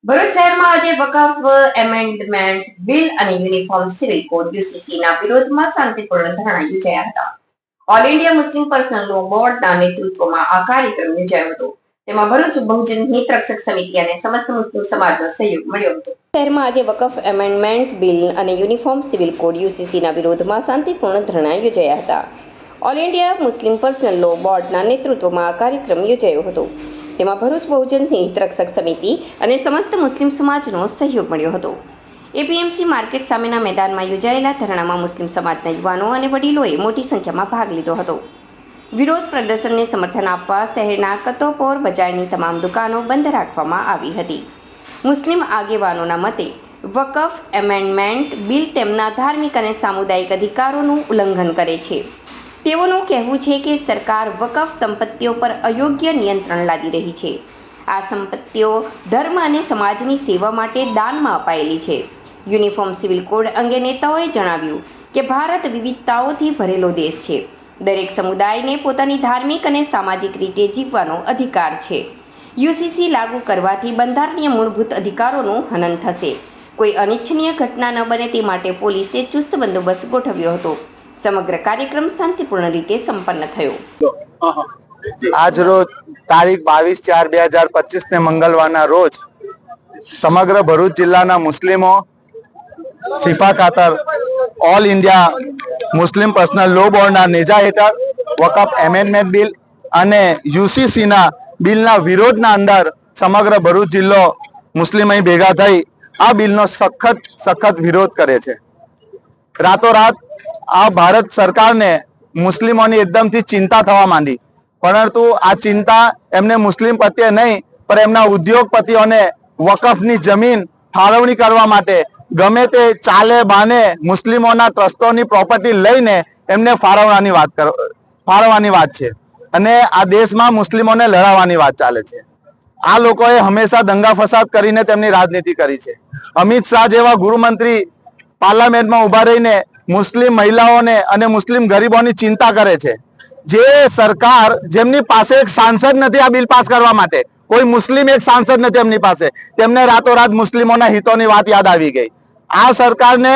ભરૂચ શહેરમાં આજે વકફ amendment bill અને યુનિફોર્મ સિવિલ કોડ યુસીસીના વિરોધમાં શાંતિપૂર્ણ ધરણા યોજાયા હતા. All India Muslim personal law બોર્ડના નેતૃત્વમાં આ કાર્યક્રમ યોજાયો હતો. તેમાં ભરૂચ બહુજન હિત રક્ષક સમિતિ અને સમસ્ત મુસ્લિમ સમાજનો સહયોગ મળ્યો હતો. શહેરમાં આજે વકફ એમેન્ડમેન્ટ બિલ અને યુનિફોર્મ સિવિલ કોડ યુસીસીના વિરોધમાં શાંતિપૂર્ણ ધરણા યોજાયા હતા. All India Muslim personal law બોર્ડના નેતૃત્વમાં આ કાર્યક્રમ યોજાયો હતો. તેમાં ભરૂચ બહુજન હિત રક્ષક સમિતિ અને સમસ્ત મુસ્લિમ સમાજનો સહયોગ મળ્યો હતો. એપીએમસી માર્કેટ સામેના મેદાનમાં યોજાયેલા ધરણામાં મુસ્લિમ સમાજના યુવાનો અને વડીલોએ મોટી સંખ્યામાં ભાગ લીધો હતો. વિરોધ પ્રદર્શનને સમર્થન આપવા શહેરના કતોપોર બજારની તમામ દુકાનો બંધ રાખવામાં આવી હતી. મુસ્લિમ આગેવાનોના મતે વકફ એમેન્ડમેન્ટ બિલ તેમના ધાર્મિક અને સામુદાયિક અધિકારોનું ઉલ્લંઘન કરે છે. તેઓનું કહેવું છે કે સરકાર વકફ સંપત્તિઓ પર અયોગ્ય નિયંત્રણ લાદી રહી છે. આ સંપત્તિઓ ધર્મ અને સમાજની સેવા માટે દાનમાં અપાયેલી છે. યુનિફોર્મ સિવિલ કોડ અંગે નેતાઓએ જણાવ્યું કે ભારત વિવિધતાઓથી ભરેલો દેશ છે. દરેક સમુદાયને પોતાની ધાર્મિક અને સામાજિક રીતે જીવવાનો અધિકાર છે. યુસીસી લાગુ કરવાથી બંધારણીય મૂળભૂત અધિકારોનું હનન થશે. કોઈ અનિચ્છનીય ઘટના ન બને તે માટે પોલીસે ચુસ્ત બંદોબસ્ત ગોઠવ્યો હતો. સમગ્ર કાર્યક્રમ શાંતિપૂર્ણ રીતે સંપન્ન થયો. આજ રોજ તારીખ 22/4/2025 ને મંગળવારના રોજ સમગ્ર ભરૂચ જિલ્લાના મુસ્લિમો સિફા ખાતર all India Muslim personal law બોર્ડના નેજા હેઠળ વકફ એમેન્ડમેન્ટ બિલ અને યુસીસીના બિલના વિરોધના અંદર સમગ્ર ભરૂચ જિલ્લો મુસ્લિમ અહીં ભેગા થઈ આ બિલનો સખત વિરોધ કરે છે. રાતોરાત આ ભારત સરકારને મુસ્લિમોની એકદમથી ચિંતા થવા માંડી, પરંતુ આ ચિંતા એમને મુસ્લિમ પ્રત્યે નહીં પણ એમના ઉદ્યોગપતિઓને વકફની જમીન ફાળવણી કરવા માટે ગમે તે ચાલે બાને મુસ્લિમોના ટ્રસ્ટોની પ્રોપર્ટી લઈને એમને ફાળવવાની વાત છે અને આ દેશમાં મુસ્લિમોને લડાવવાની વાત ચાલે છે. આ લોકોએ હંમેશા દંગા ફસાદ કરીને તેમની રાજનીતિ કરી છે. અમિત શાહ જેવા ગૃહમંત્રી પાર્લામેન્ટમાં ઉભા રહીને મુસ્લિમ મહિલાઓને અને મુસ્લિમ ગરીબોની ચિંતા કરે છે. જે સરકાર જેમની પાસે એક સાંસદ નથી આ બિલ પાસ કરવા માટે, કોઈ મુસ્લિમ એક સાંસદ નથી એમની પાસે, તેમને રાતોરાત મુસ્લિમોના હિતોની વાત યાદ આવી ગઈ. આ સરકારને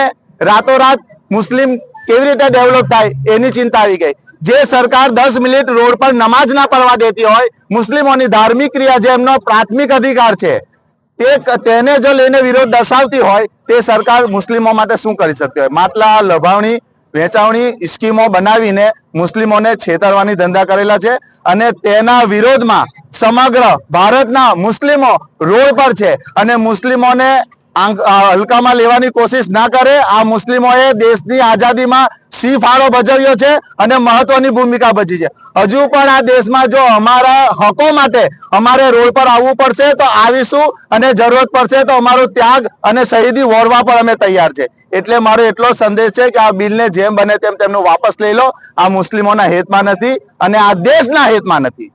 રાતોરાત મુસ્લિમ કેવી રીતે ડેવલપ થાય એની ચિંતા આવી ગઈ. જે સરકાર 10 મિનિટ રોડ પર નમાજ ના પડવા દેતી હોય, મુસ્લિમોની ધાર્મિક ક્રિયા જે એમનો પ્રાથમિક અધિકાર છે તેને જો લઈને વિરોધ દર્શાવતી હોય તે સરકાર મુસ્લિમો માટે શું કરી શકતી હોય? માટલા લભાવણી વેચાવણી સ્કીમો બનાવીને મુસ્લિમોને છેતરવાની ધંધા કરેલા છે અને તેના વિરોધમાં સમગ્ર ભારતના મુસ્લિમો રોડ પર છે અને મુસ્લિમોને હલકામાં લેવાની કોશિશ ના કરે. આ મુસ્લિમોએ દેશની આઝાદીમાં સિંહ ફાળો ભજવ્યો છે અને મહત્વની ભૂમિકા ભજી છે. હજુ પણ આ દેશમાં જો અમારા હકો માટે અમારે રોડ પર આવવું પડશે તો આવીશું અને જરૂરત પડશે તો અમારો ત્યાગ અને શહીદી વોરવા પર અમે તૈયાર છે. એટલે મારો એટલો સંદેશ છે કે આ બિલને જેમ બને તેમ તેમનું વાપસ લઈ લો. આ મુસ્લિમોના હિતમાં નથી અને આ દેશના હિતમાં નથી.